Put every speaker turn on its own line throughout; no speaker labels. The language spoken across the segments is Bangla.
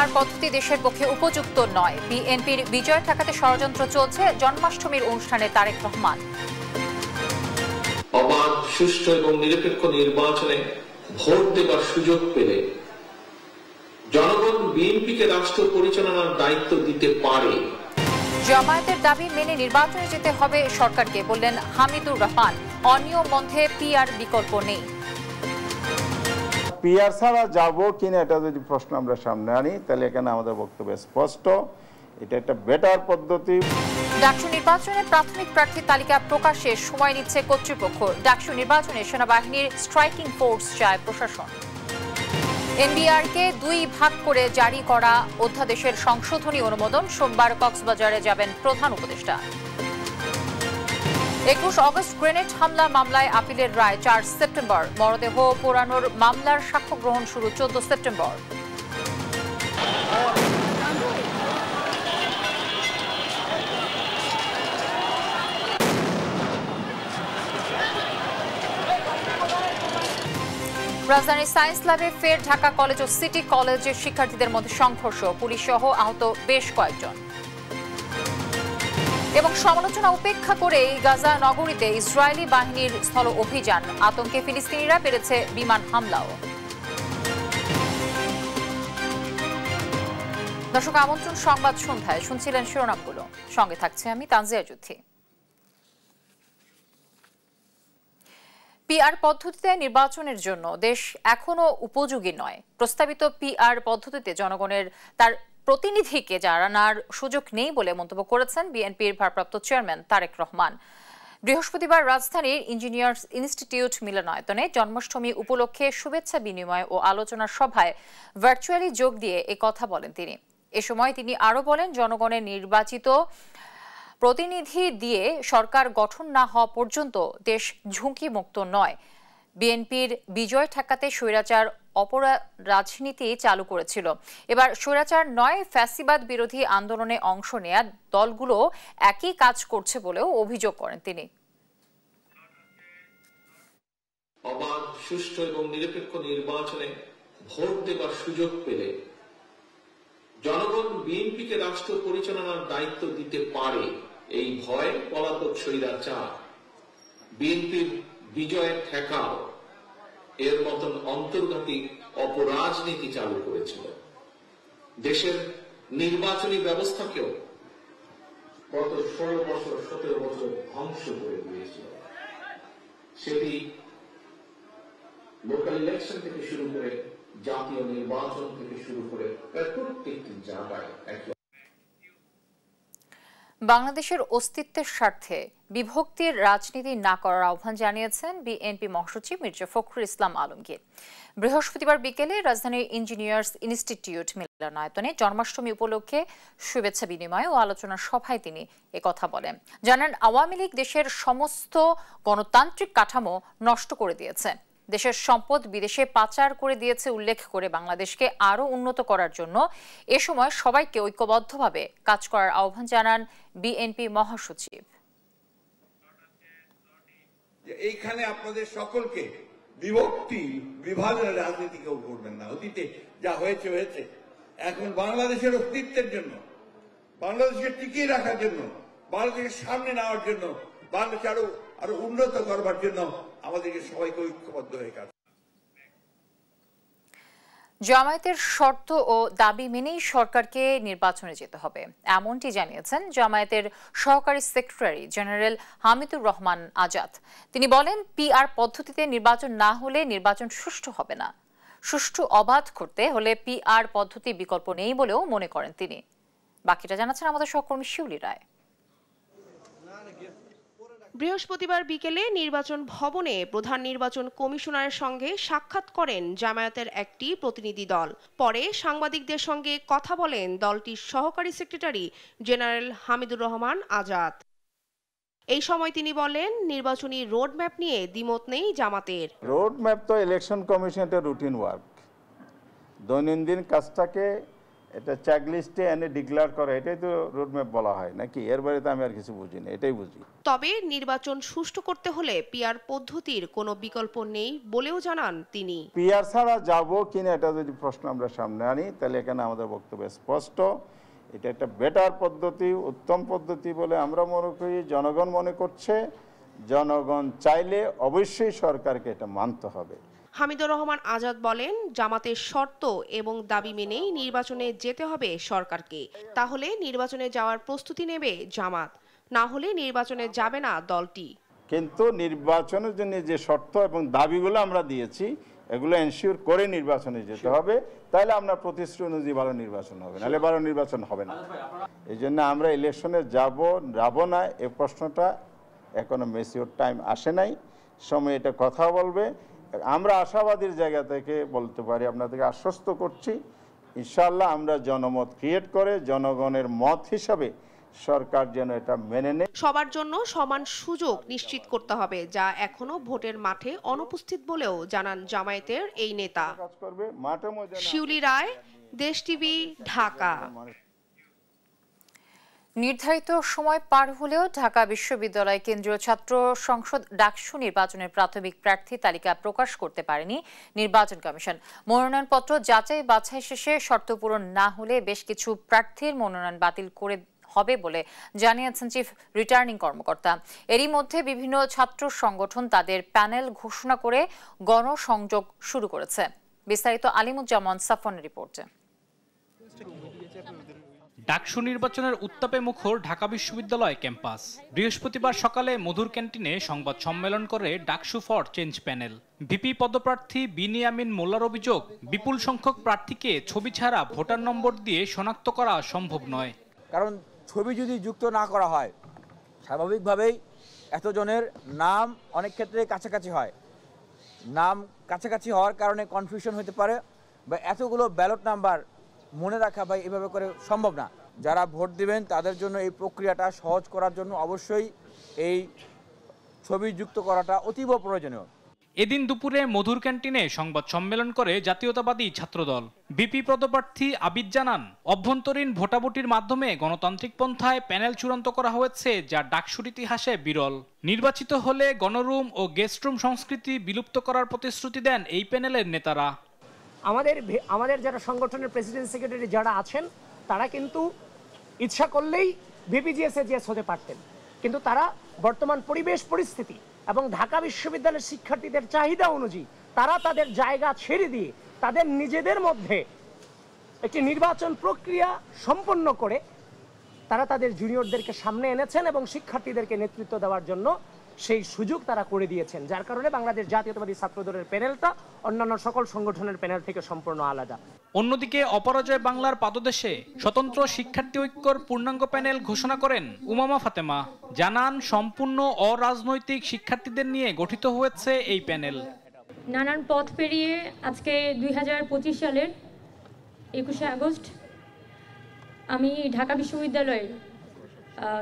পিআর পদ্ধতি দেশের পক্ষে উপযুক্ত নয়। বিএনপির বিজয় ঠেকাতে ষড়যন্ত্র চলছে। জন্মাষ্টমীর অনুষ্ঠানে তারেক রহমান।
অবাধ, সুষ্ঠু এবং নিরপেক্ষ নির্বাচনে ভোট দেবার সুযোগ পেলে জনগণ বিএনপিকে রাষ্ট্র পরিচালনার দায়িত্ব দিতে পারে।
জামায়াতের দাবি মেনে নির্বাচনে যেতে হবে সরকারকে, বললেন হামিদুর রহমান। অনিয়ম বন্ধে পিআর বিকল্প নেই।
পিআর ছাড়া যাবো কিনা এটা যদি প্রশ্ন আমরা সামনে আনি, তাহলে এখানে আমাদের বক্তব্য স্পষ্ট, এটা একটা বেটার পদ্ধতি।
ডাকসু নির্বাচনে প্রাথমিক প্রার্থীর তালিকা প্রকাশে সময় নিচ্ছে কর্তৃপক্ষ। ডাকসু নির্বাচনে সেনাবাহিনীর স্ট্রাইকিং ফোর্স চায় প্রশাসন। এনবিআরকে 2 ভাগ করে জারি করা অধ্যাদেশের সংশোধনী অনুমোদন। সোমবার কক্সবাজারে যাবেন প্রধান উপদেষ্টা। 21 অগস্ট গ্রেনেড হামলা মামলায় আপিলের রায় 4 সেপ্টেম্বর। মরদেহ পোড়ানোর মামলার সাক্ষ্য গ্রহণ শুরু 14 সেপ্টেম্বর। রাজধানীর সায়েন্স ল্যাবে ফের ঢাকা কলেজ ও সিটি কলেজের শিক্ষার্থীদের মধ্যে সংঘর্ষ। পুলিশ সহ আহত বেশ কয়েকজন। এবং সমালোচনা উপেক্ষা করে গাজা নগরীতে ইসরায়েলি বাহিনীর স্থল অভিযান। আতঙ্কে ফিলিস্তিনিরা পেরেছে বিমান হামলাও। দর্শক, আমন্ত্রণ সংবাদ সন্ধ্যায়। শুনছিলেন শিরোনামগুলো, সঙ্গে থাকছে আমি তানজিয়া যুথি। পিআর পদ্ধতিতে নির্বাচনের জন্য দেশ এখনো উপযোগী নয়। প্রস্তাবিত পিআর পদ্ধতিতে জনগণের তার প্রতিনিধিকে জানার সুযোগ নেই বলে মন্তব্য করেছেন বিএনপির ভারপ্রাপ্ত চেয়ারম্যান তারেক রহমান। বৃহস্পতিবার রাজধানীর ইঞ্জিনিয়ার্স ইনস্টিটিউট মিলনায়তনে জন্মাষ্টমী উপলক্ষে শুভেচ্ছা বিনিময় ও আলোচনা সভায় ভার্চুয়ালি যোগ দিয়ে কথা বলেন তিনি। এ সময় তিনি আরও বলেন, জনগণের নির্বাচিত প্রতিনিধি দিয়ে সরকার গঠন না হওয়া পর্যন্ত দেশ ঝুঁকিমুক্ত নয়। বিএনপির বিজয় ঠেকাতে স্বৈরাচার অপরাধ রাজনীতি চালু করেছিল। এবার স্বৈরাচার নয়, ফ্যাসিবাদ বিরোধী আন্দোলনে অংশ নেয়া দলগুলো একই কাজ করছে বলেও অভিযোগ করেন তিনি।
অবাধ, সুষ্ঠু এবং নিরপেক্ষ নির্বাচনে ভোট দেবার সুযোগ পেলে জনগণ বিএনপিকে রাষ্ট্র পরিচালনার দায়িত্ব দিতে পারে। এই ভয় পলাতক স্বৈরাচার বিএনপির বিজয় ঠেকাও এর মতন অন্তর্ঘাতী অপরাজনীতি চালু করেছিল। দেশের নির্বাচনী ব্যবস্থাকেও গত 16 বছর 17 বছর ধ্বংস করে দিয়েছিল। সেটি লোকাল ইলেকশন থেকে শুরু করে জাতীয় নির্বাচন থেকে শুরু করে প্রত্যেকটি জায়গায়
বাংলাদেশের অস্তিত্বের স্বার্থে বিভক্তির রাজনীতি না করার আহ্বান জানিয়েছেন বিএনপি মহাসচিব মির্জা ফখরুল ইসলাম আলমগীর। বৃহস্পতিবার বিকেলে রাজধানীর ইঞ্জিনিয়ার্স ইনস্টিটিউট মিলনায়তনে জন্মাষ্টমী উপলক্ষে শুভেচ্ছা বিনিময় ও আলোচনা সভায় তিনি একথা বলেন। জানান, আওয়ামী লীগ দেশের সমস্ত গণতান্ত্রিক কাঠামো নষ্ট করে দিয়েছে, দেশের সম্পদ বিদেশে পাচার করে দিয়েছে উল্লেখ করে বাংলাদেশকে আরও উন্নত করার জন্য এ সময় সবাইকে ঐক্যবদ্ধভাবে কাজ করার আহ্বান জানান বিএনপি মহাসচিব।
এইখানে আপনাদের সকলকে বিভক্তি বিভাজনের রাজনীতি কেউ করবেন না। অতীতে যা হয়েছে হয়েছে। এখন বাংলাদেশের অস্তিত্বের জন্য, বাংলাদেশকে টিকিয়ে রাখার জন্য, বাংলাদেশের সামনে নেওয়ার জন্য, বাংলাদেশ আরো উন্নত করবার জন্য আমাদেরকে সবাইকে ঐক্যবদ্ধ হয়ে কাজ।
জামায়াতের শর্ত ও দাবি মেনেই সরকারকে নির্বাচনে যেতে হবে, এমনটি জানিয়েছেন জামায়াতের সহকারী সেক্রেটারি জেনারেল হামিদুর রহমান আজাদ। তিনি বলেন, পিআর পদ্ধতিতে নির্বাচন না হলে নির্বাচন সুষ্ঠু হবে না। সুষ্ঠু অবাধ করতে হলে পিআর পদ্ধতি বিকল্প নেই বলেও মনে করেন তিনি। বাকিটা জানাচ্ছেন আমাদের সহকর্মী শিউলি রায়।
বৃহস্পতিবার বিকেলে নির্বাচন ভবনে প্রধান নির্বাচন কমিশনারের সঙ্গে সাক্ষাৎ করেন জামায়াতের একটি প্রতিনিধি দল। পরে সাংবাদিকদের সঙ্গে কথা বলেন দলটির সহকারী সেক্রেটারি জেনারেল হামিদুর রহমান আজাদ। এই সময় তিনি বলেন, নির্বাচনী রোডম্যাপ নিয়ে দ্বিমত নেই জামাতের।
রোডম্যাপ তো ইলেকশন কমিশনের রুটিন ওয়ার্ক, দৈনন্দিন কাজটাকে এটা চেকলিস্টে এনে ডিক্লেয়ার করে, এটাই তো রোডম্যাপ বলা হয় নাকি? এর বাইরে তো আমি আর কিছু বুঝি না, এটাই বুঝি।
তবে নির্বাচন সুষ্ঠু করতে হলে পিআর পদ্ধতির কোনো বিকল্প নেই বলেও জানান তিনি।
পিআর ছাড়া যাবো কিনা এটা যদি প্রশ্ন আমরা সামনে আনি, তাহলে এখানে আমাদের বক্তব্য স্পষ্ট। এটা একটা বেটার পদ্ধতি, উত্তম পদ্ধতি বলে আমরা মনে করি, জনগণ মনে করছে। জনগণ চাইলে অবশ্যই সরকারকে এটা মানতে হবে।
হামিদুর রহমান আজাদ বলেন, জামাতের শর্ত এবং দাবি মেনেই নির্বাচনে যেতে হবে সরকারকে। তাহলে নির্বাচনে যাওয়ার প্রস্তুতি নেবে জামাত, না হলে নির্বাচনে যাবে না দলটি।
কিন্তু নির্বাচনের জন্য যে শর্ত এবং দাবিগুলো আমরা দিয়েছি, এগুলো এনশিওর করে নির্বাচনে যেতে হবে, তাহলে আমরা প্রতিশ্রুতি অনুযায়ী ভালো নির্বাচন হবে, নাহলে ভালো নির্বাচন হবে না। এই জন্য আমরা ইলেকশনে যাব না এই প্রশ্নটা এখনো ম্যাচিওর টাইম আসে নাই, সময় এটা কথা বলবে। আমরা আশাবাদীর জায়গা থেকে বলতে পারি, আপনাদেরকে আশ্বস্ত করছি, ইনশাআল্লাহ আমরা জনমত ক্রিয়েট করে জনগণের মত হিসাবে সরকার যেন এটা মেনে নেয়।
সবার জন্য সমান সুযোগ নিশ্চিত করতে হবে, যা এখনো ভোটের মাঠে অনুপস্থিত বলেও জানান জামায়াতের এই নেতা। শিউলি রায়, দেশ টিভি, ঢাকা।
নির্ধারিত সময় পার হলেও ঢাকা বিশ্ববিদ্যালয় কেন্দ্রীয় ছাত্র সংসদ ডাকসু নির্বাচনের প্রাথমিক প্রার্থী তালিকা প্রকাশ করতে পারেনি নির্বাচন কমিশন। মনোনয়নপত্র যাচাই বাছাই শেষে শর্ত পূরণ না হলে বেশ কিছু প্রার্থীর মনোনয়ন বাতিল করে হবে বলে জানিয়েছেন চিফ রিটার্নিং কর্মকর্তা। এরই মধ্যে বিভিন্ন ছাত্র সংগঠন তাদের প্যানেল ঘোষণা করে গণসংযোগ শুরু করেছে। বিস্তারিত আলিমুজ্জামান সাফনের রিপোর্টে।
ডাকসু নির্বাচনের উত্তাপে মুখর ঢাকা বিশ্ববিদ্যালয় ক্যাম্পাস। বৃহস্পতিবার সকালে মধুর ক্যান্টিনে সংবাদ সম্মেলন করে DUCSU for change panel. VP পদপ্রার্থী বিনিয়ামিন মোল্লার অভিযোগ, বিপুল সংখ্যক প্রার্থীকে ছবি ছাড়া ভোটার নম্বর দিয়ে শনাক্ত করা সম্ভব নয়।
কারণ ছবি যদি যুক্ত না করা হয়, স্বাভাবিকভাবেই এতজনের নাম অনেক ক্ষেত্রে কাছাকাছি হয়। নাম কাছাকাছি হওয়ার কারণে কনফিউশন হতে পারে, বা এতগুলো ব্যালট নাম্বার মনে রাখা বা এভাবে করে সম্ভব না। যারা ভোট দিবেন তাদের জন্য এই প্রক্রিয়াটা সহজ করার জন্য অবশ্যই এই ছবি যুক্ত করাটা অতীব প্রয়োজনীয়।
এদিন দুপুরে মধুর ক্যান্টিনে সংবাদ সম্মেলন করে জাতীয়তাবাদী ছাত্রদল। ভিপি পদপ্রার্থী আবিদ জানান, অভ্যন্তরীণ ভোটাভুটির মাধ্যমে গণতান্ত্রিক পন্থায় প্যানেল চূড়ান্ত করা হয়েছে, যা ডাকসুর ইতিহাসে বিরল। নির্বাচিত হলে গণরুম ও গেস্টরুম সংস্কৃতি বিলুপ্ত করার প্রতিশ্রুতি দেন এই প্যানেলের নেতারা।
আমাদের যারা সংগঠনের প্রেসিডেন্ট সেক্রেটারি যারা আছেন, তারা কিন্তু ইচ্ছা করলেই ভিপিজিএস জিএস হতে পারতেন, কিন্তু তারা বর্তমান পরিবেশ পরিস্থিতি এবং ঢাকা বিশ্ববিদ্যালয়ের শিক্ষার্থীদের চাহিদা অনুযায়ী তারা তাদের জায়গা ছেড়ে দিয়ে তাদের নিজেদের মধ্যে একটি নির্বাচন প্রক্রিয়া সম্পন্ন করে তারা তাদের জুনিয়রদেরকে সামনে এনেছেন এবং শিক্ষার্থীদেরকে নেতৃত্ব দেওয়ার জন্য সেই সুযোগ তারা করে দিয়েছেন, যার কারণে বাংলাদেশ জাতীয়তাবাদী ছাত্রদলের প্যানেলটা অন্যান্য সকল সংগঠনের প্যানেল থেকে সম্পূর্ণ আলাদা।
অন্যদিকে অপরাজয় বাংলার পাদদেশে স্বতন্ত্র শিক্ষার্থী ঐক্যর পূর্ণাঙ্গ প্যানেল ঘোষণা করেন উমামা ফাতেমা। জানান, সম্পূর্ণ অরাজনৈতিক শিক্ষার্থীদের নিয়ে গঠিত হয়েছে এই প্যানেল।
নানান পথ পেরিয়ে আজকে 2025 সালের 21শে আগস্ট আমি ঢাকা বিশ্ববিদ্যালয়ের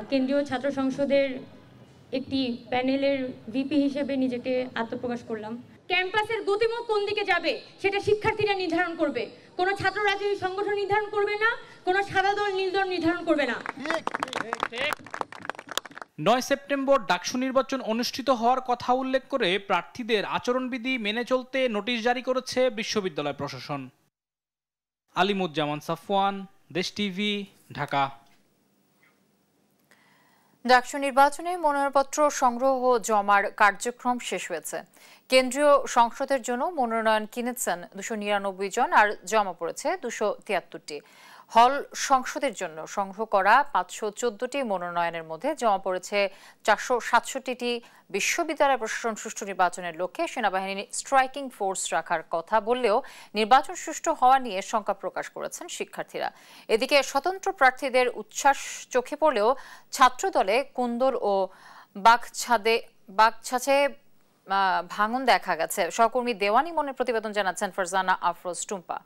কেন্দ্রীয় ছাত্র সংসদের একটি প্যানেলের ভিপি হিসেবে নিজেকে আত্মপ্রকাশ করলাম। ক্যাম্পাসের গতিমুখ কোন দিকে যাবে সেটা শিক্ষার্থীরা নির্ধারণ করবে, কোনো ছাত্র রাজনৈতিক সংগঠন নির্ধারণ করবে না, কোনো সাদা দল নীল দল নির্ধারণ করবে না।
9 সেপ্টেম্বর ডাকসু নির্বাচন অনুষ্ঠিত হওয়ার কথা উল্লেখ করে প্রার্থীদের আচরণবিধি মেনে চলতে নোটিশ জারি করেছে বিশ্ববিদ্যালয় প্রশাসন। আলিমুজ্জামান সাফওয়ান, দেশ টিভি, ঢাকা।
ডাকসু নির্বাচনে মনোনয়নপত্র সংগ্রহ ও জমার কার্যক্রম শেষ হয়েছে। কেন্দ্রীয় সংসদের জন্য মনোনয়ন কিনেছেন 299 জন আর জমা পড়েছে 273টি। হল সংসদের জন্য সংগ্রহ করা 514টি মনোনয়নের মধ্যে জমা পড়েছে 467টি। বিশ্ববিদ্যালয় প্রশাসন সুষ্ঠু নির্বাচনের লক্ষ্যে সেনাবাহিনীর স্ট্রাইকিং ফোর্স রাখার কথা বললেও নির্বাচন সুষ্ঠু হওয়া নিয়ে শঙ্কা প্রকাশ করেছেন শিক্ষার্থীরা। এদিকে স্বতন্ত্র প্রার্থীদের উচ্ছ্বাস চোখে পড়লেও ছাত্রদলে কুন্দর ও বাগছাছে ভাঙন দেখা গেছে। সহকর্মী দেওয়ানি মনের প্রতিবেদন জানাচ্ছেন ফারজানা আফরোজ টুম্পা।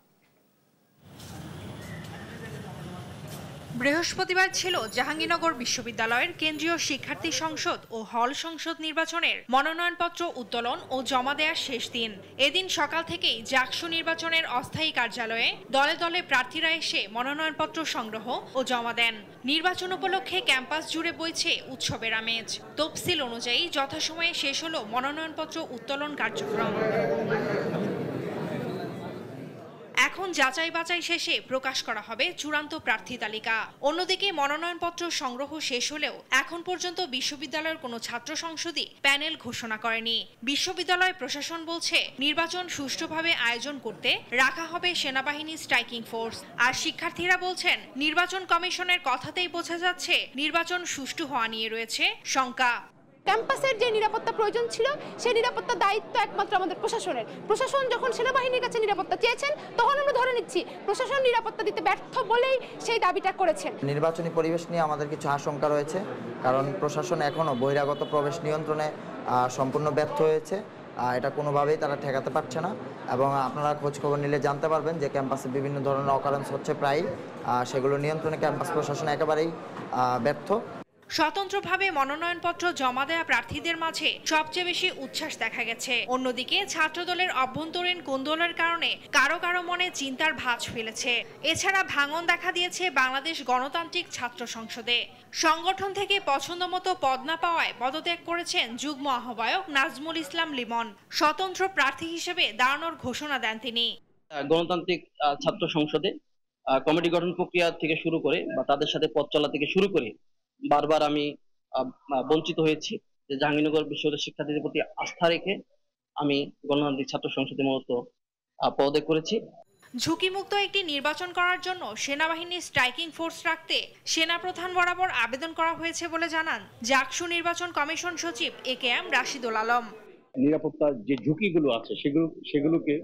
বৃহস্পতিবার ছিল জাহাঙ্গীরনগর বিশ্ববিদ্যালয়ের কেন্দ্রীয় শিক্ষার্থী সংসদ ও হল সংসদ নির্বাচনের মনোনয়নপত্র উত্তোলন ও জমা দেওয়ার শেষ দিন। এদিন সকাল থেকেই জাকসু নির্বাচনের অস্থায়ী কার্যালয়ে দলে দলে প্রার্থীরা এসে মনোনয়নপত্র সংগ্রহ ও জমা দেন। নির্বাচন উপলক্ষে ক্যাম্পাস জুড়ে বইছে উৎসবের আমেজ। তফসিল অনুযায়ী যথাসময়ে শেষ হলো মনোনয়নপত্র উত্তোলন কার্যক্রম। এখন যাচাই বাছাই শেষে প্রকাশ করা হবে চূড়ান্ত প্রার্থী তালিকা। অন্যদিকে মনোনয়নপত্র সংগ্রহ শেষ হলেও এখন পর্যন্ত বিশ্ববিদ্যালয়ের কোনো ছাত্র সংসদই প্যানেল ঘোষণা করেনি। বিশ্ববিদ্যালয় প্রশাসন বলছে নির্বাচন সুষ্ঠুভাবে আয়োজন করতে রাখা হবে সেনাবাহিনী স্ট্রাইকিং ফোর্স। আর শিক্ষার্থীরা বলছেন নির্বাচন কমিশনের কথাতেই বোঝা যাচ্ছে নির্বাচন সুষ্ঠু হওয়া নিয়ে রয়েছে শঙ্কা।
ক্যাম্পাসের যে নিরাপত্তা প্রয়োজন ছিল সেই নিরাপত্তার দায়িত্ব একমাত্র আমাদের প্রশাসনের। প্রশাসন যখন সেনাবাহিনীর কাছে নিরাপত্তা চেয়েছেন তখন আমরা ধরে নিচ্ছি প্রশাসন নিরাপত্তা দিতে ব্যর্থ বলেই সেই দাবিটা করেছেন।
নির্বাচনী পরিবেশ নিয়ে আমাদের কিছু আশঙ্কা রয়েছে, কারণ প্রশাসন এখনও বহিরাগত প্রবেশ নিয়ন্ত্রণে সম্পূর্ণ ব্যর্থ হয়েছে। এটা কোনোভাবেই তারা ঠেকাতে পারছে না এবং আপনারা খোঁজখবর নিলে জানতে পারবেন যে ক্যাম্পাসে বিভিন্ন ধরনের অকারেন্স হচ্ছে প্রায়, সেগুলো নিয়ন্ত্রণে ক্যাম্পাস প্রশাসন একেবারেই ব্যর্থ।
স্বতন্ত্রভাবে মনোনয়নপত্র জমা দেওয়া প্রার্থীদের মাঝে সবচেয়ে বেশি উচ্ছ্বাস দেখা গেছে। অন্যদিকে ছাত্রদলের অভ্যন্তরীণ কোন্দলের কারণে কারো কারো মনে চিন্তার ভাঁজ ফেলেছে। এছাড়া ভাঙন দেখা দিয়েছে বাংলাদেশ গণতান্ত্রিক ছাত্র সংসদে। সংগঠন থেকে পছন্দমতো পদ না পাওয়ায় পদত্যাগ করেছেন যুগ্ম আহ্বায়ক নাজমুল ইসলাম লিমন। স্বতন্ত্র প্রার্থী হিসেবে দাঁড়ানোর ঘোষণা দেন তিনি।
গণতান্ত্রিক ছাত্র সংসদে কমিটি গঠন প্রক্রিয়া থেকে শুরু করে বা তাদের সাথে পথ চলা থেকে শুরু করে বারবার আমি বঞ্চিত হয়েছি। যে জাহাঙ্গীরনগর বিশ্ববিদ্যালয়ের শিক্ষার্থীদের প্রতি আস্থা রেখে আমি গণতান্ত্রিক ছাত্র সংসদে মূলত পদত্যাগ করেছি।
ঝুঁকিমুক্ত একটি নির্বাচন করার জন্য সেনাবাহিনীর স্ট্রাইকিং ফোর্স রাখতে সেনাপ্রধান বরাবর আবেদন করা হয়েছে বলে জানান জাকসু নির্বাচন কমিশন সচিব AKM রাশিদুল আলম।
নিরাপত্তার যে ঝুঁকিগুলো আছে সেগুলোকে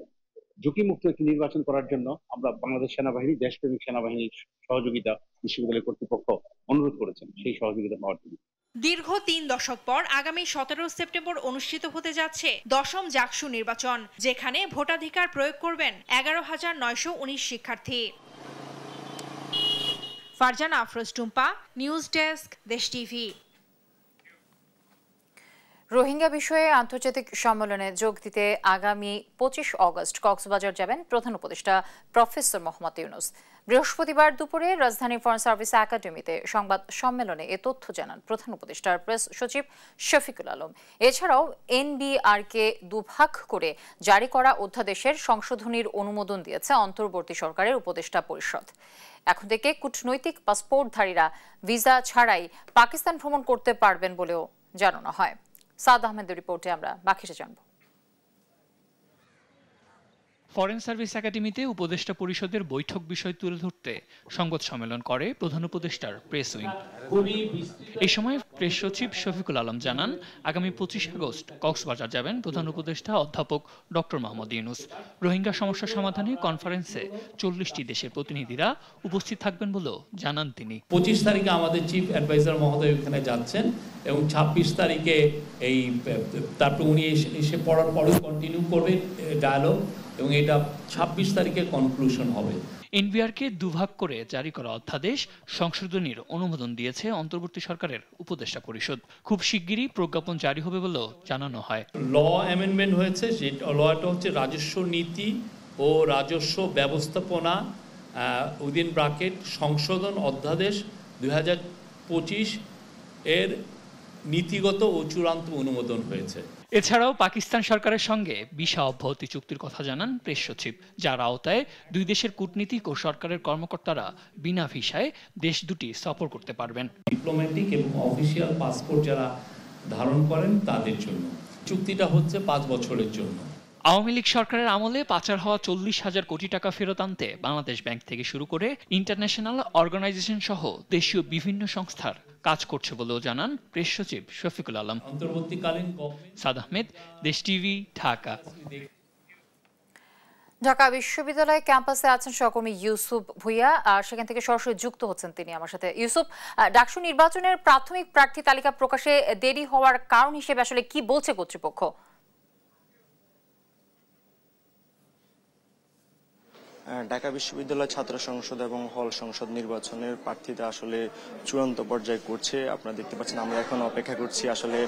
ঝুঁকিমুক্ত একটি নির্বাচন করার জন্য আমরা বাংলাদেশ সেনাবাহিনী, দেশপ্রেমিক সেনাবাহিনীর সহযোগিতা বিশ্ববিদ্যালয় কর্তৃপক্ষ অনুরোধ করেছেন সেই সহযোগিতা পাওয়ার জন্য।
দীর্ঘ 3 দশক পর আগামী 17 সেপ্টেম্বর অনুষ্ঠিত হতে যাচ্ছে 10ম জাকসু নির্বাচন, যেখানে ভোটাধিকার প্রয়োগ করবেন 11,919 শিক্ষার্থী। ফারজানা আফরোজ টুম্পা, নিউজ ডেস্ক, দেশ টিভি।
রোহিঙ্গা বিষয়ে আন্তর্জাতিক সম্মেলনে যোগ দিতে আগামী 25 অগস্ট কক্সবাজার যাবেন প্রধান উপদেষ্টা প্রফেসর মোহাম্মদ ইউনূস। বৃহস্পতিবার দুপুরে রাজধানীর ফরেন সার্ভিস একাডেমিতে সংবাদ সম্মেলনে এ তথ্য জানান প্রধান উপদেষ্টার প্রেস সচিব শফিকুল আলম। এছাড়াও NBRকে দুভাগ করে জারি করা অধ্যাদেশের সংশোধনীর অনুমোদন দিয়েছে অন্তর্বর্তী সরকারের উপদেষ্টা পরিষদ। এখন থেকে কূটনৈতিক পাসপোর্টধারীরা ভিসা ছাড়াই পাকিস্তান ভ্রমণ করতে পারবেন বলেও জানানো হয়। সাদ আহমেদের রিপোর্টে আমরা বাকিটা জানব।
ফরেন সার্ভিস একাডেমিতে উপদেষ্টা পরিষদের বৈঠক বিষয় তুলে ধরতে সংবাদ সম্মেলন করে প্রধান উপদেষ্টার প্রেস উইং। এই সময় প্রেস সচিব শফিকুল আলম জানান আগামী 25 আগস্ট কক্সবাজার যাবেন প্রধান উপদেষ্টা অধ্যাপক ডক্টর মোহাম্মদ ইউনূস। রোহিঙ্গা সমস্যা সমাধানে কনফারেন্সে 40টি দেশের প্রতিনিধিরা উপস্থিত থাকবেন বলেও জানান তিনি।
25 তারিখে আমাদের চিফ অ্যাডভাইজার মহোদয় ওখানে যাচ্ছেন এবং 26 তারিখে এই তারপর উনি এসে পড়ার পরেও কন্টিনিউ করবেন ডায়ালগ এবং এটা 26 তারিখে কনক্লুশন হবে।
NBRকে দুভাগ করে জারি করা অধ্যাদেশ সংশোধনীর অনুমোদন দিয়েছে অন্তর্বর্তী সরকারের উপদেষ্টা পরিষদ। খুব শিগগিরই প্রজ্ঞাপন জারি হবে বলেও জানানো হয়।
ল অ্যামেন্ডমেন্ট হয়েছে, যে লটা হচ্ছে রাজস্ব নীতি ও রাজস্ব ব্যবস্থাপনা উইদিন ব্র্যাকেট সংশোধন অধ্যাদেশ 2025 এর নীতিগত ও চূড়ান্ত অনুমোদন হয়েছে।
এছাড়াও পাকিস্তান সরকারের সঙ্গে ভিসা অব্যাহতি চুক্তির কথা জানান প্রেস সচিব, যার আওতায় দুই দেশের কূটনীতিক ও সরকারের কর্মকর্তারা বিনা ভিসায় দেশ দুটি সফর করতে পারবেন।
ডিপ্লোম্যাটিক এবং অফিসিয়াল পাসপোর্ট যারা ধারণ করেন তাদের জন্য চুক্তিটা হচ্ছে 5 বছরের জন্য।
আওয়ামী লীগ সরকারের আমলে পাচার হওয়া 40,000 কোটি টাকা ফেরত আনতে বাংলাদেশ ব্যাংক থেকে শুরু করে ইন্টারন্যাশনাল অর্গানাইজেশন সহ দেশীয় বিভিন্ন সংস্থার কাজ করছে বলেও জানান প্রেস সচিব শফিকুল আলম।
অন্তর্বর্তীকালীন
সাদ আহমেদ, দেশ টিভি, ঢাকা।
ঢাকা বিশ্ববিদ্যালয় ক্যাম্পাসে আছেন সহকর্মী ইউসুফ ভুইয়া, আর সেখান থেকে সরাসরি যুক্ত হচ্ছেন তিনি আমার সাথে। ইউসুফ, ডাকসু নির্বাচনের প্রাথমিক প্রার্থী তালিকা প্রকাশে দেরি হওয়ার কারণ হিসেবে আসলে কি বলছে কর্তৃপক্ষ?
ঢাকা বিশ্ববিদ্যালয় ছাত্র সংসদ এবং হল সংসদ নির্বাচনের প্রার্থীরা আসলে চূড়ান্ত পর্যায়ে করছে। আপনারা দেখতে পাচ্ছেন, আমরা এখন অপেক্ষা করছি। আসলে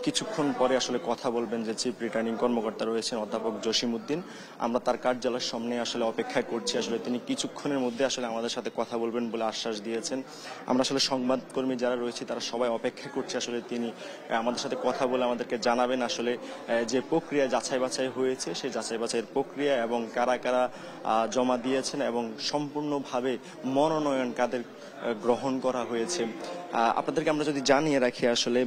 কিছুক্ষণ পরে আসলে কথা বলবেন যে চিফ রিটার্নিং কর্মকর্তা রয়েছেন অধ্যাপক জসিমউদ্দিন। আমরা তার কার্যালয়ের সামনে আসলে অপেক্ষা করছি। আসলে তিনি কিছুক্ষণের মধ্যে আসলে আমাদের সাথে কথা বলবেন বলে আশ্বাস দিয়েছেন। আমরা আসলে সংবাদকর্মী যারা রয়েছে তারা সবাই অপেক্ষা করছি আসলে তিনি আমাদের সাথে কথা বলে আমাদেরকে জানাবেন আসলে যে প্রক্রিয়া যাচাই বাছাই হয়েছে সেই যাচাই বাছাইয়ের প্রক্রিয়া এবং কারা কারা জমা দিয়েছেন এবং সম্পূর্ণভাবে মনোনয়ন কাদের গ্রহণ করা হয়েছে। আপনাদেরকে আমরা যদি জানিয়ে রাখি, আসলে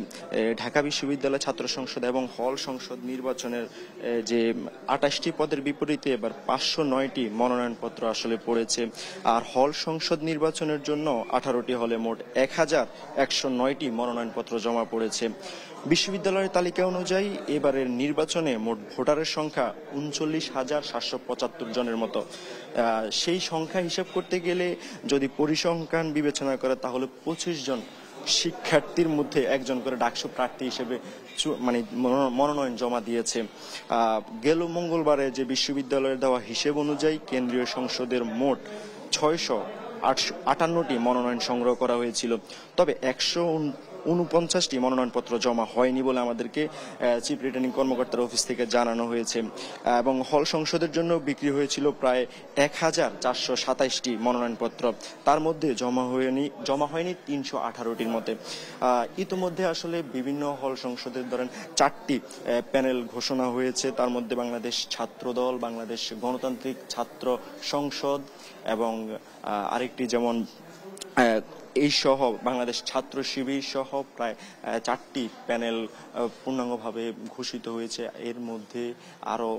ঢাকা বিশ্ববিদ্যালয় ছাত্র সংসদ এবং হল সংসদ নির্বাচনের যে 28টি পদের বিপরীতে এবার 509টি মনোনয়নপত্র আসলে পড়েছে। আর হল সংসদ নির্বাচনের জন্য 18টি হলে মোট 1109টি মনোনয়নপত্র জমা পড়েছে। বিশ্ববিদ্যালয়ের তালিকা অনুযায়ী এবারের নির্বাচনে মোট ভোটারের সংখ্যা 39,775 জনের মতো। সেই সংখ্যা হিসাব করতে গেলে যদি পরিসংখ্যান বিবেচনা করে তাহলে 25 জন শিক্ষার্থীর মধ্যে একজন করে ডাকসু প্রার্থী হিসেবে মানে মনোনয়ন জমা দিয়েছে। গেল মঙ্গলবারে যে বিশ্ববিদ্যালয়ের দেওয়া হিসেব অনুযায়ী কেন্দ্রীয় সংসদের মোট 658টি মনোনয়ন সংগ্রহ করা হয়েছিল। তবে 149টি মনোনয়নপত্র জমা হয়নি বলে আমাদেরকে চিফ রিটার্নিং কর্মকর্তার অফিস থেকে জানানো হয়েছে। এবং হল সংসদের জন্য বিক্রি হয়েছিল প্রায় 1427টি মনোনয়নপত্র। তার মধ্যে জমা হয়নি 318টির মধ্যে। ইতিমধ্যে আসলে বিভিন্ন হল সংসদের ধরেন 4টি প্যানেল ঘোষণা হয়েছে। তার মধ্যে বাংলাদেশ ছাত্রদল, বাংলাদেশ গণতান্ত্রিক ছাত্র সংসদ এবং আরেকটি যেমন এই সহ বাংলাদেশ ছাত্র শিবির সহ প্রায় 4টি প্যানেল পূর্ণাঙ্গভাবে ঘোষিত হয়েছে। এর মধ্যে আরো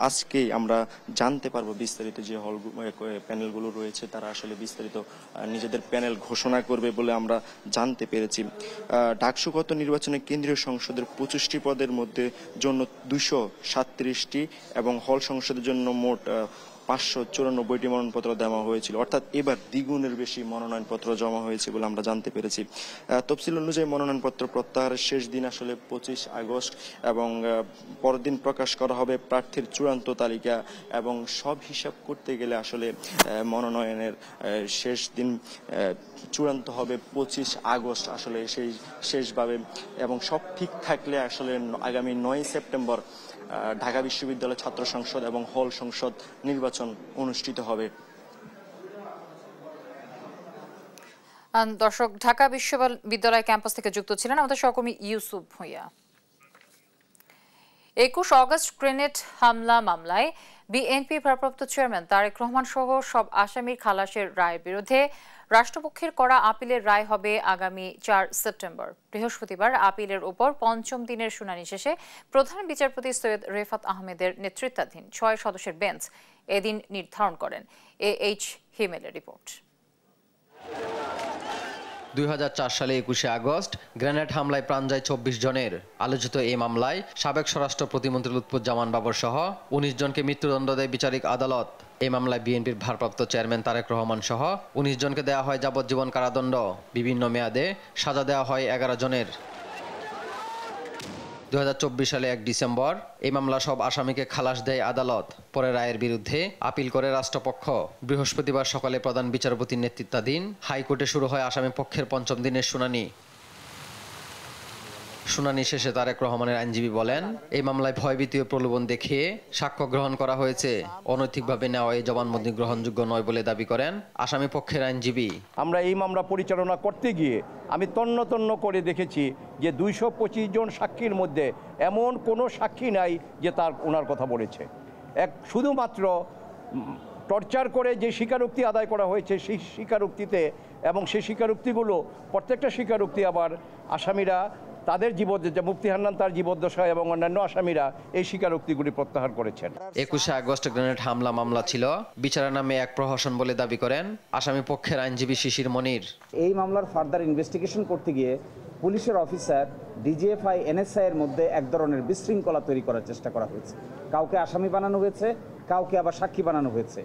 আজকেই আমরা জানতে পারবো বিস্তারিত যে হল প্যানেলগুলো রয়েছে তারা আসলে বিস্তারিত নিজেদের প্যানেল ঘোষণা করবে বলে আমরা জানতে পেরেছি। ডাকসুগত নির্বাচনে কেন্দ্রীয় সংসদের 25টি পদের মধ্যে জন্য 237টি এবং হল সংসদের জন্য মোট 594টি মনোনয়নপত্র দেওয়া হয়েছিল। অর্থাৎ এবার দ্বিগুণের বেশি মনোনয়নপত্র জমা হয়েছে বলে আমরা জানতে পেরেছি। তফসিল অনুযায়ী মনোনয়নপত্র প্রত্যাহারের শেষ দিন আসলে 25 আগস্ট এবং পরের দিন প্রকাশ করা হবে প্রার্থীর চূড়ান্ত তালিকা। এবং সব হিসাব করতে গেলে আসলে মনোনয়নের শেষ দিন চূড়ান্ত হবে 25 আগস্ট আসলে সেই শেষভাবে। এবং সব ঠিক থাকলে আসলে আগামী 9 সেপ্টেম্বর ঢাকা বিশ্ববিদ্যালয় ছাত্র সংসদ এবং হল সংসদ নির্বাচন অনুষ্ঠিত হবে।
দর্শক, ঢাকা বিশ্ববিদ্যালয় ক্যাম্পাস থেকে যুক্ত ছিলেন আমাদের সহকর্মী ইউসুফ ভূঁইয়া। 21 আগস্ট গ্রেনেড হামলা মামলায় বিএনপি ভারপ্রাপ্ত চেয়ারম্যান তারেক রহমান সহ সব আসামির খালাসের রায়ের বিরুদ্ধে রাষ্ট্রপক্ষের করা আপিলের রায় হবে আগামী 4 সেপ্টেম্বর। বৃহস্পতিবার আপিলের উপর 5ম দিনের শুনানি শেষে প্রধান বিচারপতি সৈয়দ রেফাত আহমেদের নেতৃত্বাধীন 6 সদস্যের বেঞ্চ এদিন নির্ধারণ করেন। AH হিমেলের report.
2004 সালে 21 আগস্ট গ্রেনেড হামলায় প্রাণ যায় 24 জনের। আলোচিত এই মামলায় সাবেক স্বরাষ্ট্র প্রতিমন্ত্রী লুৎফুজ্জামান বাবর সহ 19 জনকে মৃত্যুদণ্ড দেয় বিচারিক আদালত। এই মামলায় বিএনপির ভারপ্রাপ্ত চেয়ারম্যান তারেক রহমান সহ 19 জনকে দেওয়া হয় যাবজ্জীবন কারাদণ্ড। বিভিন্ন মেয়াদে সাজা দেওয়া হয় 11 জনের। 2024 সালে 1 ডিসেম্বর এই মামলা সব আসামিকে খালাস দেয় আদালত। পরে রায়ের বিরুদ্ধে আপিল করে রাষ্ট্রপক্ষ। বৃহস্পতিবার সকালে প্রধান বিচারপতির নেতৃত্বাধীন হাইকোর্টে শুরু হয় আসামি পক্ষের 5ম দিনের শুনানি। শুনানি শেষে তারেক রহমানের আইনজীবী বলেন, এই মামলায় ভয়ভীতি ও প্রলোভন দেখিয়ে সাক্ষ্য গ্রহণ করা হয়েছে। অনৈতিকভাবে নেওয়া এই জবানবন্দি গ্রহণযোগ্য নয় বলে দাবি করেন আসামি পক্ষের আইনজীবী।
আমরা এই মামলা পরিচালনা করতে গিয়ে আমি তন্ন তন্ন করে দেখেছি যে 225 জন সাক্ষীর মধ্যে এমন কোনো সাক্ষী নাই যে ওনার কথা বলেছে। শুধুমাত্র টর্চার করে যে স্বীকারোক্তি আদায় করা হয়েছে সেই স্বীকারোক্তিতে এবং সেই স্বীকারোক্তিগুলো প্রত্যেকটা স্বীকারোক্তি আবার আসামিরা তাদের মুফতি হান্নান তার জীবদ্দশা এবং অন্যান্য আসামিরা এই স্বীকারোক্তিগুলি প্রত্যাহার করেছেন।
21 আগস্ট গ্রেনেড হামলা মামলা ছিল বিচারের নামে এক প্রহসন বলে দাবি করেন আসামি পক্ষের আইনজীবী শিশির মনির।
এই মামলার ফার্দার ইনভেস্টিগেশন করতে গিয়ে পুলিশের অফিসার ডিজিএফআই এনএসআই এর মধ্যে এক ধরনের বিশৃঙ্খলা তৈরি করার চেষ্টা করা হয়েছে। কাউকে আসামি বানানো হয়েছে, কাউকে আবার সাক্ষী বানানো হয়েছে।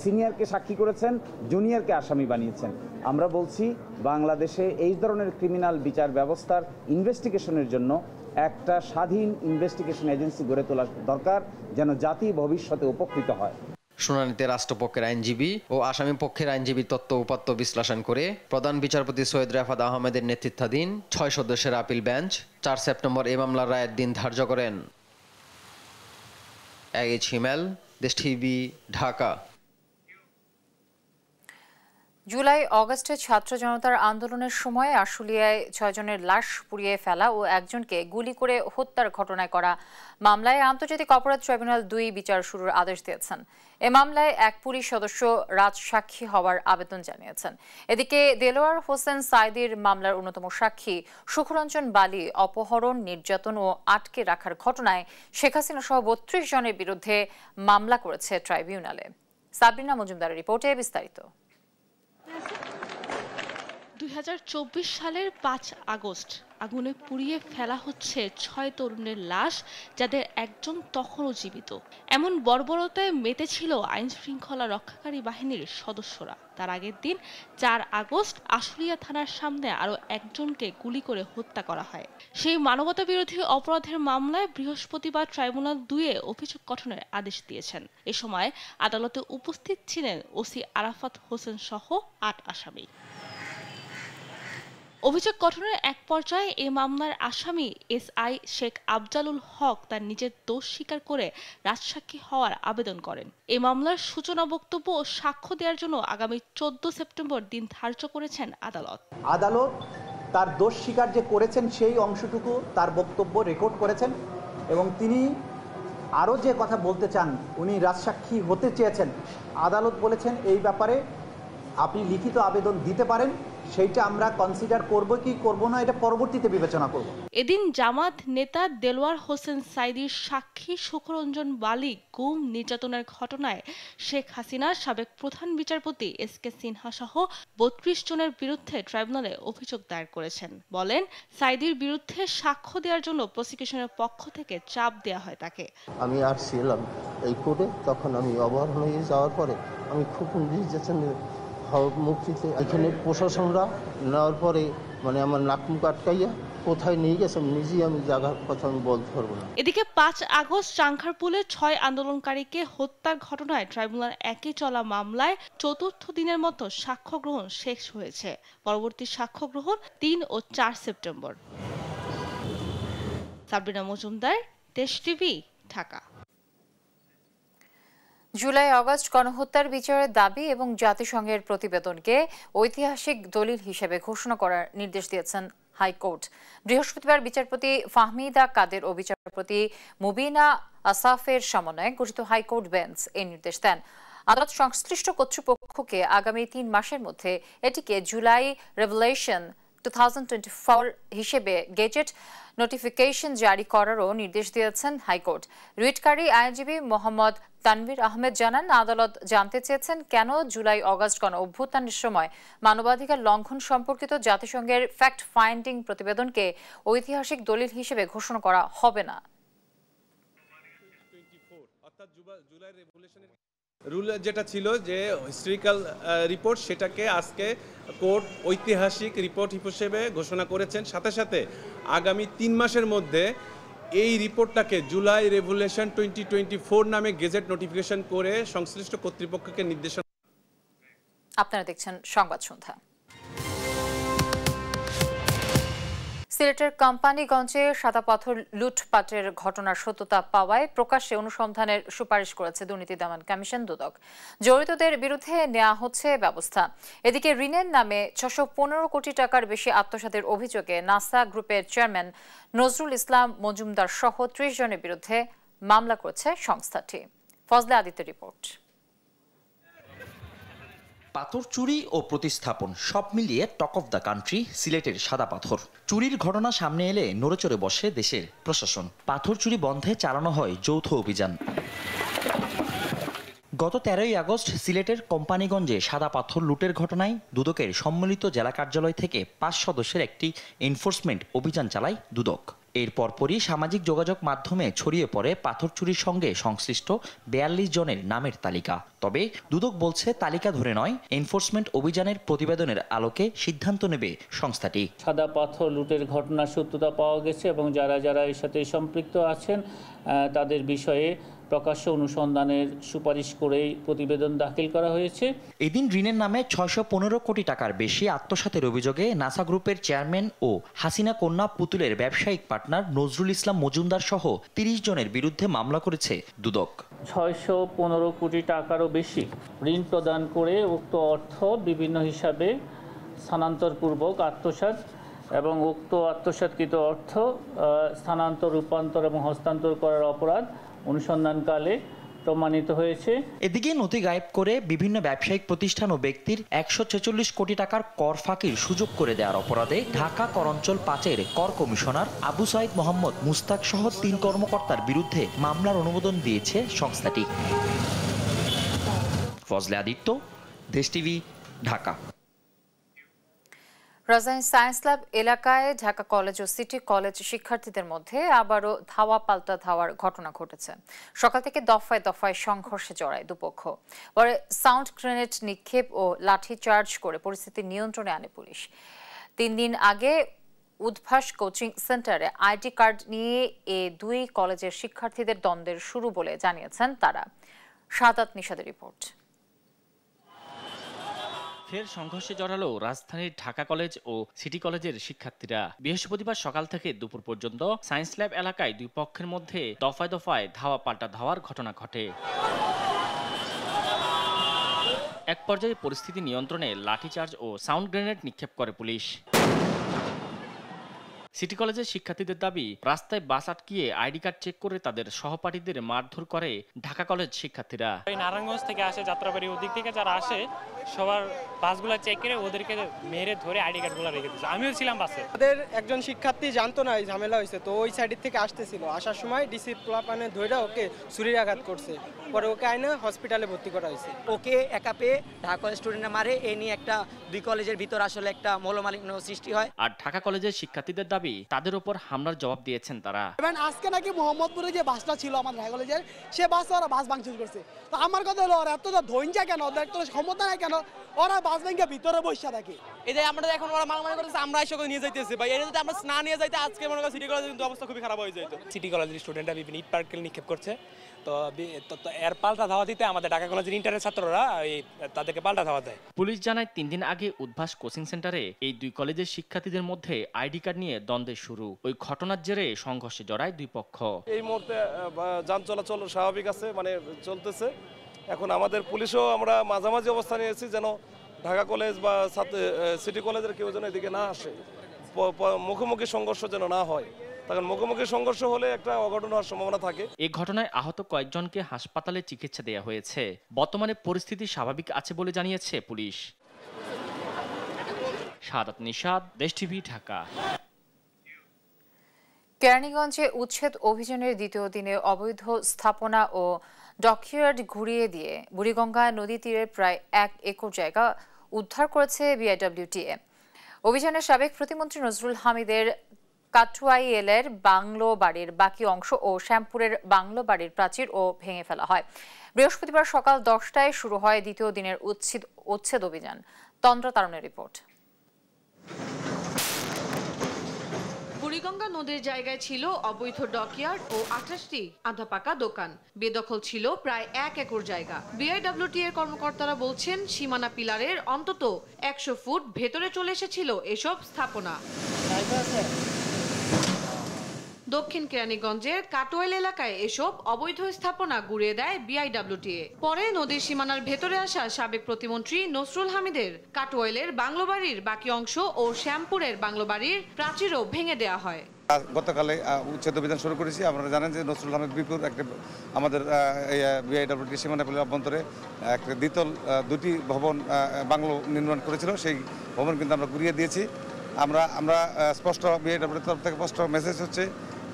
সিনিয়রকে সাক্ষী করেছেন, জুনিয়রকে আসামি বানিয়েছেন। আমরা বলছি বাংলাদেশে এই ধরনের ক্রিমিনাল বিচার ব্যবস্থার ইনভেস্টিগেশনের জন্য একটা স্বাধীন ইনভেস্টিগেশন এজেন্সি গড়ে তোলা দরকার, যেন জাতি ভবিষ্যতে উপকৃত হয়।
শুনানিতে রাষ্ট্রপক্ষের আইনজীবী ও আসামি পক্ষের আইনজীবীর তথ্য উপাত্ত বিশ্লেষণ করে প্রধান বিচারপতি সৈয়দ রেফাত আহমেদের নেতৃত্বাধীন 6 সদস্যের আপিল বেঞ্চ 4 সেপ্টেম্বর এই মামলার রায়ের দিন ধার্য করেন। AH হিমেল, দেশ টিভি, ঢাকা।
জুলাই অগস্টে ছাত্র জনতার আন্দোলনের সময় আশুলিয়ায় 6 জনের লাশ পুড়িয়ে ফেলা ও একজনকে গুলি করে হত্যার ঘটনায় করা মামলায় আন্তর্জাতিক অপরাধ ট্রাইব্যুনাল 2 বিচার শুরুর আদেশ দিয়েছেন। এ মামলায় এক পুলিশ সদস্য রাজসাক্ষী হওয়ার আবেদন জানিয়েছেন। এদিকে দেলোয়ার হোসেন সাইদির মামলার অন্যতম সাক্ষী সুখরঞ্জন বালি অপহরণ, নির্যাতন ও আটকে রাখার ঘটনায় শেখ হাসিনা সহ 32 জনের বিরুদ্ধে মামলা করেছে ট্রাইব্যুনালে। সাবরিনা মজুমদারের রিপোর্টে বিস্তারিত।
2024 সালের 5 আগস্ট আগুনে পুড়িয়ে ফেলা হচ্ছে 6 তরুণের লাশ, যাদের একজন তখনও জীবিত। এমন বর্বরতায় মেতেছিল আইন শৃঙ্খলা রক্ষাকারী বাহিনীর সদস্যরা। তার আগের দিন 4 আগস্ট আশুলিয়া থানার সামনে আরও একজনকে গুলি করে হত্যা করা হয়। সেই মানবতা বিরোধী অপরাধের মামলায় বৃহস্পতিবার ট্রাইব্যুনাল 2 অভিযোগ গঠনের আদেশ দিয়েছেন। এ সময় আদালতে উপস্থিত ছিলেন ওসি আরাফাত হোসেন সহ 8 আসামি। অভিযোগ গঠনের এক পর্যায়ে এই মামলার আসামি SI শেখ আফজালুল হক তার নিজের দোষ স্বীকার করে রাজসাক্ষী হওয়ার আবেদন করেন। এই মামলার সূচনা বক্তব্য ও সাক্ষ্য দেওয়ার জন্য আগামী 14 সেপ্টেম্বর দিন ধার্য করেছেন আদালত।
আদালত তার দোষ স্বীকার যে করেছেন সেই অংশটুকু তার বক্তব্য রেকর্ড করেছেন এবং তিনি আরও যে কথা বলতে চান, উনি রাজসাক্ষী হতে চেয়েছেন। আদালত বলেছেন এই ব্যাপারে আপনি লিখিত আবেদন দিতে পারেন, সেইটা আমরা কনসিডার করব কি করব না এটা পরবর্তীতে বিবেচনা করব।
এদিন জামাত নেতা দেলোয়ার হোসেন সাইদির সাক্ষী সুখরঞ্জন বালি গুম নির্যাতনের ঘটনায় শেখ হাসিনার সাবেক প্রধান বিচারপতি SK সিনহা সহ 32 জনের বিরুদ্ধে ট্রাইব্যুনালে অভিযোগ দায়ের করেছেন। বলেন, সাইদির বিরুদ্ধে সাক্ষ্য দেওয়ার জন্য প্রসিকিউশনের পক্ষ থেকে চাপ দেওয়া হয় তাকে।
আমি আসছিলাম এই কোর্টে, তখন আমি অবহেলা হয়ে যাওয়ার পরে আমি খুব নির্যাতনের মুক্তিতে এখানে প্রশাসনরা নেওয়ার পরে মানে আমার নাক মুখ আটকাইয়া কোথায় নিয়ে গেছে নিজেই আমি জায়গার কথা আমি বলতে পারবো না।
এদিকে 5 আগস্ট চাংখারপুলে 6 আন্দোলনকারীকে হত্যার ঘটনায় ট্রাইব্যুনাল 1 চলা মামলায় চতুর্থ দিনের মতো সাক্ষ্য গ্রহণ শেষ হয়েছে। পরবর্তী সাক্ষ্য গ্রহণ 3 ও 4 সেপ্টেম্বর। সাবরিনা মজুমদার, দেশ টিভি, ঢাকা।
জুলাই অগস্ট গণহত্যার বিচারের দাবি এবং জাতিসংঘের প্রতিবেদনকে ঐতিহাসিক দলিল হিসেবে ঘোষণা করার নির্দেশ দিয়েছেন হাইকোর্ট। বৃহস্পতিবার বিচারপতি ফাহমিদা কাদের ও বিচারপতি মুবিনা আসাফের সমন্বয়ে গঠিত হাইকোর্ট বেঞ্চ এই নির্দেশ দেন। আদালত সংশ্লিষ্ট কর্তৃপক্ষকে আগামী 3 মাসের মধ্যে এটিকে জুলাই রেভলিউশন 2024 হিসেবে গেজেট নোটিফিকেশন জারি করারও নির্দেশ দিয়েছেন হাইকোর্ট। রিটকারী আইনজীবী মোহাম্মদ তানভীর আহমেদ জানান, আদালত জানতে চেয়েছেন কেন জুলাই অগস্ট গণ অভ্যুত্থানের সময় মানবাধিকার লঙ্ঘন সম্পর্কিত জাতিসংঘের ফ্যাক্ট ফাইন্ডিং প্রতিবেদনকে ঐতিহাসিক দলিল হিসেবে ঘোষণা করা হবে না।
রুল যেটা ছিল যে হিস্ট্রিক্যাল রিপোর্ট, সেটাকে আজকে কোর্ট ঐতিহাসিক রিপোর্ট হিসেবে ঘোষণা করেছেন। সাথে সাথে আগামী 3 মাসের মধ্যে এই রিপোর্টটাকে জুলাই রেভলিউশন 2024 নামে গেজেট নোটিফিকেশন করে সংশ্লিষ্ট কর্তৃপক্ষকে নির্দেশনা।
আপনারা দেখছেন সংবাদ সন্ধ্যা। সিলেটের কোম্পানিগঞ্জে সাদা পাথর লুটপাটের ঘটনার সত্যতা পাওয়ায় প্রকাশ্যে অনুসন্ধানের সুপারিশ করেছে দুর্নীতি দমন কমিশন দুদক। জড়িতদের বিরুদ্ধে নেওয়া হচ্ছে ব্যবস্থা। এদিকে ঋণের নামে 615 কোটি টাকার বেশি আত্মসাতের অভিযোগে নাসা গ্রুপের চেয়ারম্যান নজরুল ইসলাম মজুমদার সহ 30 জনের বিরুদ্ধে মামলা করেছে সংস্থাটি। ফজলে আদিত্যের রিপোর্ট।
পাথর চুরি ও প্রতিস্থাপন সব মিলিয়ে টক অফ দ্য কান্ট্রি সিলেটের সাদা পাথর চুরির ঘটনা সামনে এলে নড়েচড়ে বসে দেশের প্রশাসন। পাথর চুরি বন্ধে চালানো হয় যৌথ অভিযান। গত 13ই আগস্ট সিলেটের কোম্পানিগঞ্জে সাদা পাথর লুটের ঘটনায় দুদকের সম্মিলিত জেলা কার্যালয় থেকে 5 সদস্যের একটি এনফোর্সমেন্ট অভিযান চালায় দুদক। এর পরপরই সামাজিক যোগাযোগ মাধ্যমে ছড়িয়ে পড়ে পাথর চুরির সঙ্গে সংশ্লিষ্ট 42 জনের নামের তালিকা। তবে দুদক বলছে তালিকা ধরে নয়, এনফোর্সমেন্ট অভিযানের প্রতিবেদনের আলোকে সিদ্ধান্ত নেবে সংস্থাটি।
সাদা পাথর লুটের ঘটনার সত্যতা পাওয়া গেছে এবং যারা যারা এর সাথে সম্পৃক্ত আছেন তাদের বিষয়ে
প্রকাশ্য অনুসন্ধানের সুপারিশ করেই প্রতিবেদন দাখিল করা হয়েছে।
এদিন ঋণের নামে 615 কোটি টাকার বেশি আত্মসাতের অভিযোগে নাসা গ্রুপের চেয়ারম্যান ও হাসিনা কন্যা পুতুলের ব্যবসায়িক পার্টনার নজরুল ইসলাম মজুমদার সহ 30 জনের বিরুদ্ধে মামলা করেছে দুদক।
615 কোটি টাকারও বেশি ঋণ প্রদান করে উক্ত অর্থ বিভিন্ন হিসাবে স্থানান্তরপূর্বক আত্মসাৎ এবং উক্ত আত্মসাৎকৃত অর্থ স্থানান্তর, রূপান্তর এবং হস্তান্তর করার অপরাধ অনুসন্ধানকালে প্রমাণিত হয়েছে।
এদিকে নথি গায়েব করে বিভিন্ন ব্যবসায়িক প্রতিষ্ঠান ও ব্যক্তির 146 কোটি টাকার কর ফাঁকির সুযোগ করে দেওয়ার অপরাধে ঢাকা করাঞ্চল 5-এর কর কমিশনার আবু সাইদ মোহাম্মদ মুস্তাক সহ 3 কর্মকর্তার বিরুদ্ধে মামলার অনুমোদন দিয়েছে সংস্থাটি। ফজলে আদিত্য, দেশ টিভি, ঢাকা।
রাজধানীর সায়েন্স ল্যাব এলাকায় ঢাকা কলেজ ও সিটি কলেজ শিক্ষার্থীদের মধ্যে আবারও ধাওয়া পাল্টা ধাওয়ার ঘটনা ঘটেছে। সকাল থেকে দফায় দফায় সংঘর্ষে জড়ায় দুপক্ষ। পরে সাউন্ড গ্রেনেড নিক্ষেপ ও লাঠি চার্জ করে পরিস্থিতি নিয়ন্ত্রণে আনে পুলিশ। 3 দিন আগে উদ্ভাস কোচিং সেন্টারে আইডি কার্ড নিয়ে এ 2 কলেজের শিক্ষার্থীদের দ্বন্দ্বের শুরু বলে জানিয়েছেন তারা। শাহাদাত নিশাদের রিপোর্ট।
ফের সংঘর্ষে জড়ালো রাজধানীর ঢাকা কলেজ ও সিটি কলেজের শিক্ষার্থীরা। বৃহস্পতিবার সকাল থেকে দুপুর পর্যন্ত সায়েন্স ল্যাব এলাকায় 2 পক্ষের মধ্যে দফায় দফায় ধাওয়া পাল্টা ধাওয়ার ঘটনা ঘটে। এক পর্যায়ে পরিস্থিতি নিয়ন্ত্রণে লাঠিচার্জ ও সাউন্ড গ্রেনেড নিক্ষেপ করে পুলিশ। সিটি কলেজের শিক্ষার্থীদের দাবি, রাস্তায় বাস আটকিয়ে আইডি কার্ড চেক করে তাদের সহপাঠীদের মারধর করে ঢাকা কলেজ শিক্ষার্থীরা।
নারায়ণগঞ্জ থেকে আসে, যাত্রাবাড়ি, ওদিক থেকে যারা আসে সবার বাসগুলো চেক করে ওদেরকে মেরে ধরে আইডি কার্ডগুলো রেখে দিচ্ছে। আমিও ছিলাম বাসে।
ওদের একজন শিক্ষার্থী জানতো না এই ঝামেলা হয়েছে, তো ওই সাইড থেকে আসতেছিল, আসার সময় ডিসি প্লাপানে ধরে ওকে ছুরির আঘাত করছে। পরে ওকে আইনা হসপিটালে ভর্তি করা হয়েছে।
ওকে একা পেয়ে ঢাকা কলেজ স্টুডেন্টরা মারে, এ নিয়ে একটা 2 কলেজের ভিতর আসলে একটা মনোমালিন্য সৃষ্টি হয়।
আর ঢাকা কলেজের শিক্ষার্থীদের দাবি, তাদের উপর হামলার জবাব দিয়েছেন তারা।
আজকে নাকি মোহাম্মদপুরে যে বাসটা ছিল আমার ঢাকা কলেজের, সে বাসে ওরা বাস ভাঙচুর করছে। তো আমার কথা হলো, ওরা এত ধৈর্য কেন, ওদের এত ক্ষমতা নাই কেন, ওরা বাস ভেঙে ভিতরে বসে থাকে।
এটাই আমরা এখন ওরা মারামারি করতেছে, আমরা এসে নিয়ে যাইতেছি ভাই। এটা যদি আমরা না নিয়ে যাইতে আজকে মনে করি সিটি কলেজের কিন্তু অবস্থা খুবই খারাপ হয়ে যেত। সিটি কলেজের স্টুডেন্টরা বিভিন্ন ইট পার্কেল নিক্ষেপ করছে, তো এর পাল্টা ধাওয়া দিতে আমাদের ঢাকা কলেজের ইন্টারের ছাত্ররা তাদেরকে পাল্টা ধাওয়া দেয়।
পুলিশ জানায় 3 দিন আগে উদ্ভাস কোচিং সেন্টারে এই 2 কলেজের শিক্ষার্থীদের মধ্যে আইডি কার্ড নিয়ে দ্বন্দ্বের শুরু। ওই ঘটনার জেরে সংঘর্ষে জড়ায় 2 পক্ষ।
এই মুহূর্তে যান চলাচল স্বাভাবিক আছে, মানে চলতেছে। এখন আমাদের পুলিশও আমরা মাঝামাঝি অবস্থানে এসেছি, যেন ঢাকা কলেজ বা সিটি কলেজের কেউ যেন এদিকে না আসে, মুখোমুখি সংঘর্ষ যেন না হয়। তখন মুখোমুখি সংঘর্ষ হলে একটা অঘটন হওয়ার সম্ভাবনা থাকে।
এই ঘটনায় আহত কয়েকজনকে হাসপাতালে চিকিৎসা দেওয়া হয়েছে। বর্তমানে পরিস্থিতি স্বাভাবিক আছে বলে জানিয়েছে পুলিশ। শাহাদাত নিশাদ, দেশ টিভি, ঢাকা।
কেরানীগঞ্জে উচ্ছেদ অভিযানের 2য় দিনে অবৈধ স্থাপনা ও ডকইয়ার্ড ঘুরিয়ে দিয়ে বুড়িগঙ্গা নদী তীরের প্রায় 1 একর জায়গা উদ্ধার করেছে বিআইডব্লিউটিএ। অভিযানে সাবেক প্রতিমন্ত্রী নজরুল হামিদের কাটুয়াইয়েলের বাংলো বাড়ির বাকি অংশ ও শ্যামপুরের বাংলো বাড়ির প্রাচীর ও ভেঙে ফেলা হয়। বৃহস্পতিবার সকাল 10টায় শুরু হয় 2য় দিনের উচ্ছেদ অভিযান। তন্দ্রা তারণের রিপোর্ট।
বুড়িগঙ্গা নদীর জায়গায় ছিল অবৈধ ডকইয়ার্ড ও 28টি আধা পাকা দোকান। বেদখল ছিল প্রায় 1 একর জায়গা। বিআইডব্লিউটি এর কর্মকর্তারা বলছেন, সীমানা পিলারের অন্তত 100 ফুট ভেতরে চলে এসেছিল এসব স্থাপনা। দক্ষিণ কেরানীগঞ্জের কাটোয়াইল এলাকায় এসব অবৈধ স্থাপনা গুড়িয়ে দেয় বিআইডব্লিউটিএ। পরে নদীর সীমানার ভেতরে আসা সাবেক প্রতিমন্ত্রী নজরুল হামিদের কাটোয়াইলের বাংলো বাড়ির বাকি অংশ ও শ্যামপুরের বাংলো বাড়ির প্রাচীরও ভেঙে দেওয়া হয়।
গতকালে উচ্ছেদ অভিযান শুরু করেছি। আপনারা জানেন যে নজরুল আহমেদ বিপুর একটা আমাদের বিআইডব্লিউটি সীমানা পিলার অভ্যন্তরে একটা দ্বিতল 2টি ভবন বাংলো নির্মাণ করেছিল। সেই ভবন কিন্তু আমরা ঘুরিয়ে দিয়েছি। আমরা স্পষ্ট বিআইডব্লিউটির তরফ থেকে স্পষ্ট মেসেজ হচ্ছে,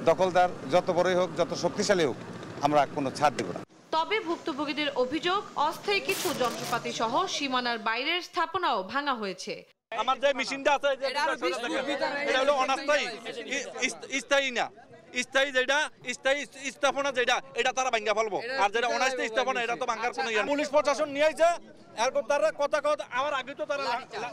দখলদার যত বড়ই হোক, যত শক্তিশালী হোক, আমরা কোনো ছাড় দেব না।
তবে ভুক্তভোগীদের অভিযোগ, অস্থায়ী কিছু যন্ত্রপাতি সহ সীমানার বাইরের স্থাপনাও ভাঙা হয়েছে।
আমার যে মেশিনটা আছে এটা হলো অনাস্থায়ী, স্থায়ী না। স্থায়ী যেটা স্থায়ী স্থাপনা যেটা এটা তারা ভাঙা ফেলবো, আর যেটা অনাস্থায়ী স্থাপনা এটা তো ভাঙার কোনো ইয়ে। পুলিশ প্রশাসন নিয়ে আইছে, এরকম তারা কথা আমার আগে তো তারা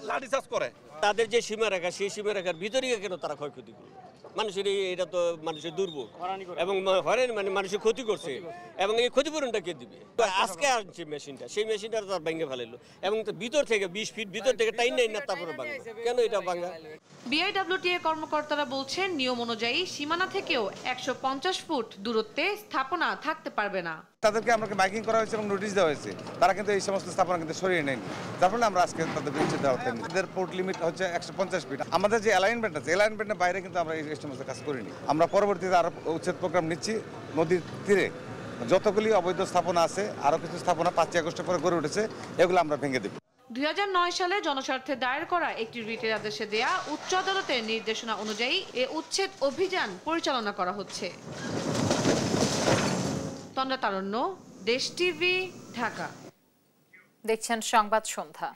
লাঠিচার্জ করে।
তাদের যে সীমারেখা, সেই সীমারেখার ভিতরে কেন তারা ক্ষয়ক্ষতি করবে?
মানুষের এটা তো মানুষের দুর্ভোগ এবং হয়রানি মানে মানুষের ক্ষতি করছে এবং এই ক্ষতিপূরণটা কে দিবে? আজকে আসছে মেশিনটা, সেই মেশিনটা তার ভেঙে ফেলাইলো এবং ভিতর থেকে 20 ফিট ভিতর থেকে টাইন নাই না, তারপরে ভাঙা। কেন এটা ভাঙা?
বিআইডব্লিউটিএ কর্মকর্তারা বলছেন নিয়ম অনুযায়ী সীমানা থেকেও 150 ফুট দূরত্বে স্থাপনা থাকতে পারবে না।
তাদেরকে আমরা মাইকিং করা হয়েছে এবং নোটিশ দেওয়া হয়েছে, তারা কিন্তু এই সমস্ত স্থাপনা কিন্তু সরিয়ে নেয়নি, যার ফলে আমরা আজকে তাদেরকে উচ্ছেদ দেওয়া হয়নি। তাদের পোর্ট লিমিট হচ্ছে 150 ফিট। আমাদের যে অ্যালাইনমেন্ট আছে, অ্যালাইনমেন্টের বাইরে কিন্তু আমরা এই সমস্ত কাজ করিনি। আমরা পরবর্তীতে আরো উচ্ছেদ প্রোগ্রাম নিচ্ছি। নদীর তীরে যতগুলি অবৈধ স্থাপনা আছে, আরো কিছু স্থাপনা 5 আগস্টের পরে গড়ে উঠেছে, এগুলো আমরা ভেঙে দেব।
2009 সালে জনস্বার্থে দায়ের করা একটি রিটের আদেশে দেয়া উচ্চ আদালতের নির্দেশনা অনুযায়ী এ উচ্ছেদ অভিযান পরিচালনা করা হচ্ছে। তন্দ্রা তারণ্য, দেশ টিভি, ঢাকা।
দেখছেন সংবাদ সন্ধ্যা।